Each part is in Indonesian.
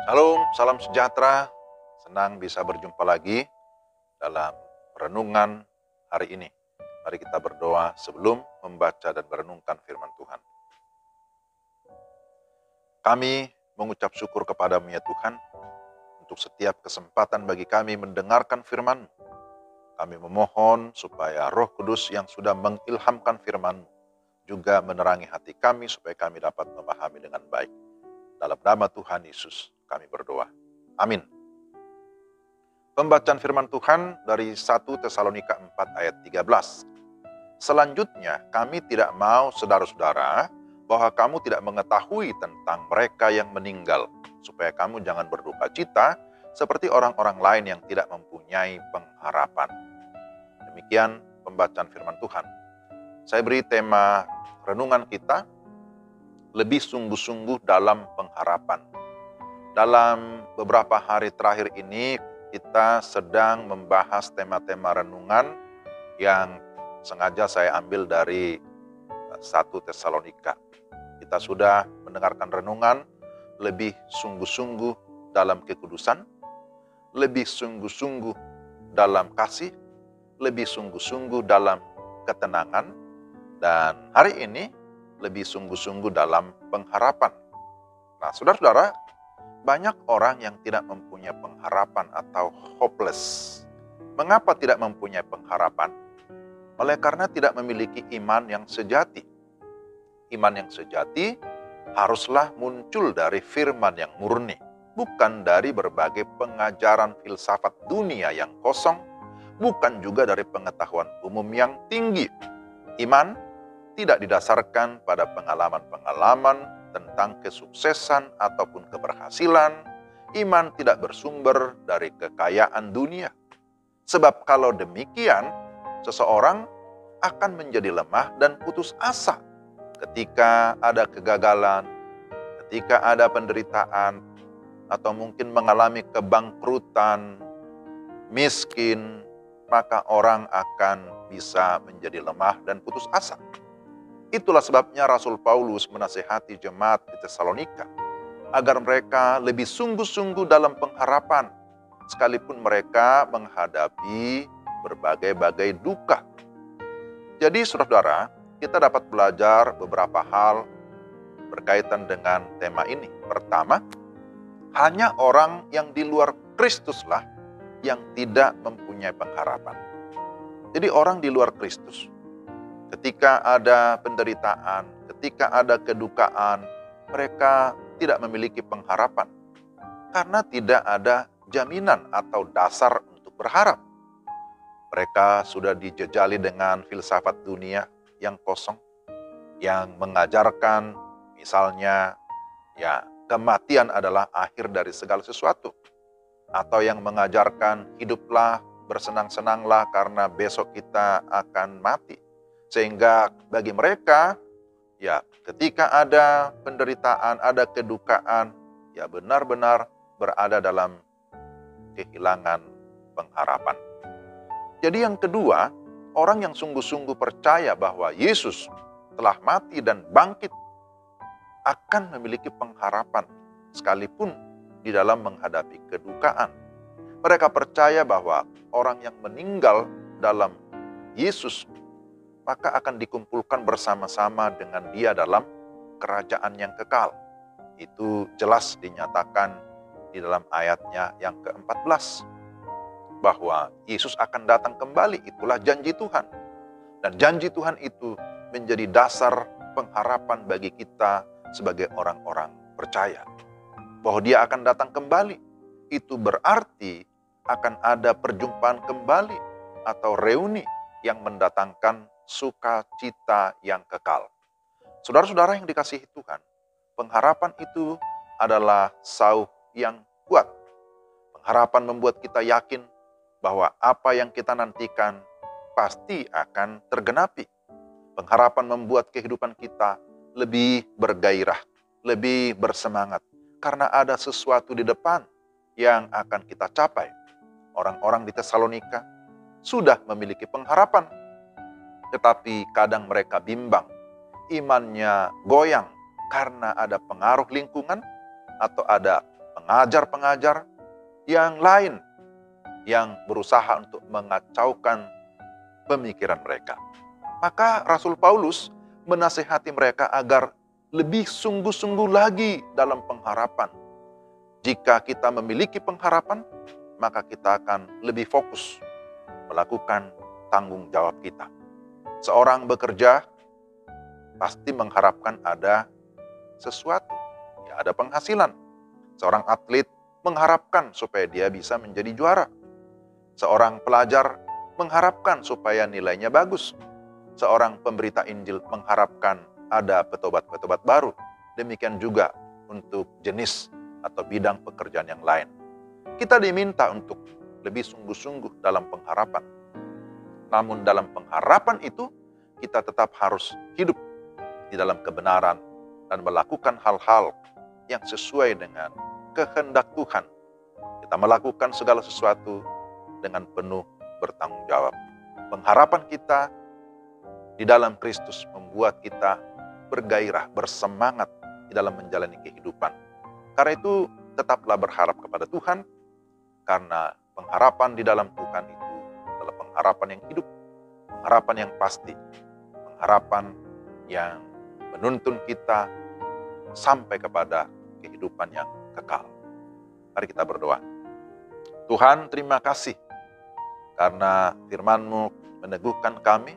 Halo, salam sejahtera. Senang bisa berjumpa lagi dalam renungan hari ini. Mari kita berdoa sebelum membaca dan merenungkan firman Tuhan. Kami mengucap syukur kepadamu ya Tuhan, untuk setiap kesempatan bagi kami mendengarkan firman-Mu. Kami memohon supaya Roh Kudus yang sudah mengilhamkan firman-Mu juga menerangi hati kami supaya kami dapat memahami dengan baik. Dalam nama Tuhan Yesus kami berdoa. Amin. Pembacaan firman Tuhan dari 1 Tesalonika 4 ayat 13. Selanjutnya, kami tidak mau saudara-saudara bahwa kamu tidak mengetahui tentang mereka yang meninggal, supaya kamu jangan berduka cita seperti orang-orang lain yang tidak mempunyai pengharapan. Demikian pembacaan firman Tuhan. Saya beri tema renungan kita, lebih sungguh-sungguh dalam pengharapan. Dalam beberapa hari terakhir ini, kita sedang membahas tema-tema renungan yang sengaja saya ambil dari 1 Tesalonika. Kita sudah mendengarkan renungan lebih sungguh-sungguh dalam kekudusan, lebih sungguh-sungguh dalam kasih, lebih sungguh-sungguh dalam ketenangan, dan hari ini lebih sungguh-sungguh dalam pengharapan. Nah, saudara-saudara, banyak orang yang tidak mempunyai pengharapan atau hopeless. Mengapa tidak mempunyai pengharapan? Oleh karena tidak memiliki iman yang sejati. Iman yang sejati haruslah muncul dari firman yang murni, bukan dari berbagai pengajaran filsafat dunia yang kosong, bukan juga dari pengetahuan umum yang tinggi. Iman tidak didasarkan pada pengalaman-pengalaman tentang kesuksesan ataupun keberhasilan. Iman tidak bersumber dari kekayaan dunia. Sebab kalau demikian, seseorang akan menjadi lemah dan putus asa ketika ada kegagalan, ketika ada penderitaan, atau mungkin mengalami kebangkrutan, miskin, maka orang akan bisa menjadi lemah dan putus asa. Itulah sebabnya Rasul Paulus menasihati jemaat di Tesalonika agar mereka lebih sungguh-sungguh dalam pengharapan, sekalipun mereka menghadapi berbagai-bagai duka. Jadi saudara-saudara, kita dapat belajar beberapa hal berkaitan dengan tema ini. Pertama, hanya orang yang di luar Kristuslah yang tidak mempunyai pengharapan. Jadi orang di luar Kristus, ketika ada penderitaan, ketika ada kedukaan, mereka tidak memiliki pengharapan. Karena tidak ada jaminan atau dasar untuk berharap. Mereka sudah dijejali dengan filsafat dunia yang kosong, yang mengajarkan misalnya kematian adalah akhir dari segala sesuatu. Atau yang mengajarkan hiduplah, bersenang-senanglah karena besok kita akan mati. Sehingga bagi mereka, ketika ada penderitaan, ada kedukaan, benar-benar berada dalam kehilangan pengharapan. Jadi yang kedua, orang yang sungguh-sungguh percaya bahwa Yesus telah mati dan bangkit akan memiliki pengharapan, sekalipun di dalam menghadapi kedukaan. Mereka percaya bahwa orang yang meninggal dalam Yesus maka akan dikumpulkan bersama-sama dengan dia dalam kerajaan yang kekal. Itu jelas dinyatakan di dalam ayatnya yang ke-14. Bahwa Yesus akan datang kembali, itulah janji Tuhan. Dan janji Tuhan itu menjadi dasar pengharapan bagi kita sebagai orang-orang percaya. Bahwa dia akan datang kembali, itu berarti akan ada perjumpaan kembali atau reuni yang mendatangkan sukacita yang kekal. Saudara-saudara yang dikasihi Tuhan, pengharapan itu adalah sauh yang kuat. Pengharapan membuat kita yakin bahwa apa yang kita nantikan pasti akan tergenapi. Pengharapan membuat kehidupan kita lebih bergairah, lebih bersemangat, karena ada sesuatu di depan yang akan kita capai. Orang-orang di Tesalonika sudah memiliki pengharapan, tetapi kadang mereka bimbang, imannya goyang karena ada pengaruh lingkungan atau ada pengajar-pengajar yang lain yang berusaha untuk mengacaukan pemikiran mereka. Maka Rasul Paulus menasihati mereka agar lebih sungguh-sungguh lagi dalam pengharapan. Jika kita memiliki pengharapan, maka kita akan lebih fokus melakukan tanggung jawab kita. Seorang bekerja pasti mengharapkan ada sesuatu, ya ada penghasilan. Seorang atlet mengharapkan supaya dia bisa menjadi juara. Seorang pelajar mengharapkan supaya nilainya bagus. Seorang pemberita Injil mengharapkan ada petobat-petobat baru. Demikian juga untuk jenis atau bidang pekerjaan yang lain. Kita diminta untuk lebih sungguh-sungguh dalam pengharapan. Namun dalam pengharapan itu, kita tetap harus hidup di dalam kebenaran dan melakukan hal-hal yang sesuai dengan kehendak Tuhan. Kita melakukan segala sesuatu dengan penuh bertanggung jawab. Pengharapan kita di dalam Kristus membuat kita bergairah, bersemangat di dalam menjalani kehidupan. Karena itu tetaplah berharap kepada Tuhan, karena pengharapan di dalam Tuhan itu adalah pengharapan yang hidup, pengharapan yang pasti, pengharapan yang menuntun kita sampai kepada kehidupan yang kekal. Mari kita berdoa. Tuhan, terima kasih karena firman-Mu meneguhkan kami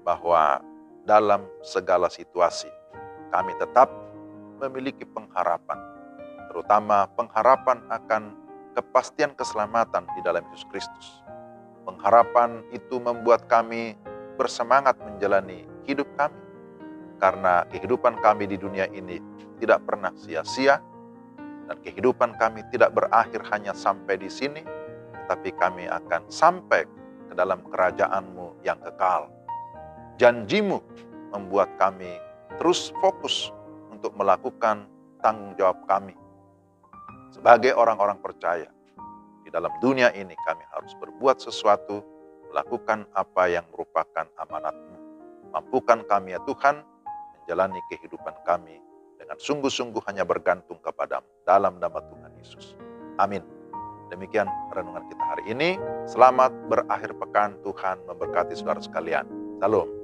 bahwa dalam segala situasi kami tetap memiliki pengharapan, terutama pengharapan akan kepastian keselamatan di dalam Yesus Kristus. Pengharapan itu membuat kami bersemangat menjalani hidup kami, karena kehidupan kami di dunia ini tidak pernah sia-sia, dan kehidupan kami tidak berakhir hanya sampai di sini, tetapi kami akan sampai ke dalam kerajaan-Mu yang kekal. Janji-Mu membuat kami terus fokus untuk melakukan tanggung jawab kami. Sebagai orang-orang percaya, di dalam dunia ini kami harus berbuat sesuatu, melakukan apa yang merupakan amanat-Mu. Mampukan kami ya Tuhan, menjalani kehidupan kami dengan sungguh-sungguh hanya bergantung kepada-Mu. Dalam nama Tuhan Yesus. Amin. Demikian renungan kita hari ini. Selamat berakhir pekan. Tuhan memberkati saudara sekalian. Salam.